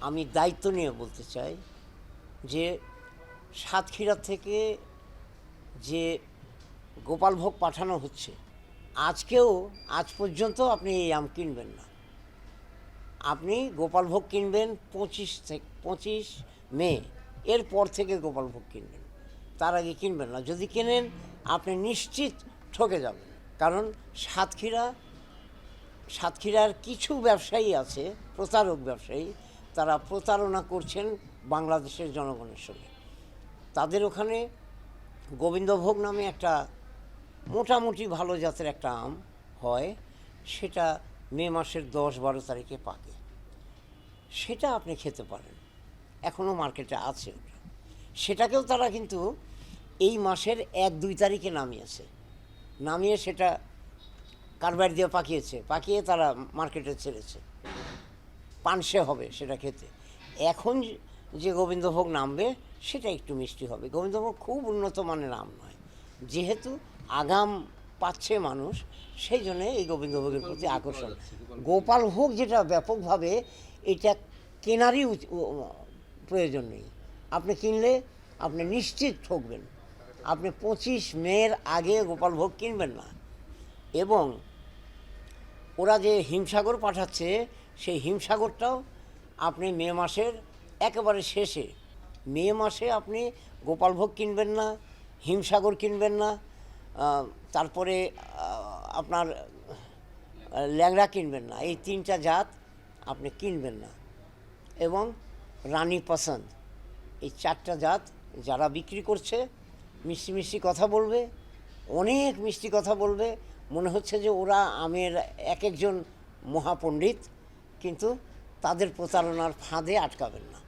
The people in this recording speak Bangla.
আমি দায়িত্ব নিয়ে বলতে চাই যে সাতক্ষীরা থেকে যে গোপালভোগ পাঠানো হচ্ছে, আজ পর্যন্ত আপনি এই আম কিনবেন না। আপনি গোপালভোগ কিনবেন 25 মে এরপর থেকে গোপালভোগ কিনবেন, তার আগে কিনবেন না। যদি কেনেন আপনি নিশ্চিত ঠকে যাবেন। কারণ সাতক্ষীরার কিছু ব্যবসায়ী আছে, প্রতারক ব্যবসায়ী, তারা প্রতারণা করছেন বাংলাদেশের জনগণের সঙ্গে। তাদের ওখানে গোবিন্দভোগ নামে একটা মোটামুটি ভালো জাতের একটা আম হয়, সেটা মে মাসের 10-12 তারিখে পাকে। সেটা আপনি খেতে পারেন, এখনও মার্কেটে আছে ওটা। সেটাকেও তারা কিন্তু এই মাসের 1-2 তারিখে নামিয়ে সেটা কার্বাইড দিয়ে পাকিয়ে তারা মার্কেটে ছেড়েছে। পানসে হবে সেটা খেতে। এখন যে গোবিন্দভোগ নামবে সেটা একটু মিষ্টি হবে। গোবিন্দভোগ খুব উন্নত মানের আম নয়, যেহেতু আগাম পাচ্ছে মানুষ, সেই জন্যে এই গোবিন্দভোগের প্রতি আকর্ষণ। গোপালভোগ যেটা ব্যাপকভাবে, এটা কেনারই প্রয়োজন নেই। আপনি কিনলে আপনি নিশ্চিত ঠকবেন। আপনি 25 মের আগে গোপালভোগ কিনবেন না। এবং ওরা যে হিমসাগর পাঠাচ্ছে, সেই হিমসাগরটাও আপনি মে মাসের একেবারে শেষে, মে মাসে আপনি গোপালভোগ কিনবেন না, হিমসাগর কিনবেন না, তারপরে আপনার ল্যাংড়া কিনবেন না। এই 3টা জাত আপনি কিনবেন না। এবং রানী পছন্দ, এই 4টা জাত যারা বিক্রি করছে, মিষ্টি মিষ্টি কথা বলবে, অনেক মিষ্টি কথা বলবে, মনে হচ্ছে যে ওরা আমের এক একজন মহাপণ্ডিত, কিন্তু তাদের প্রতারণার ফাঁদে আটকাবেন না।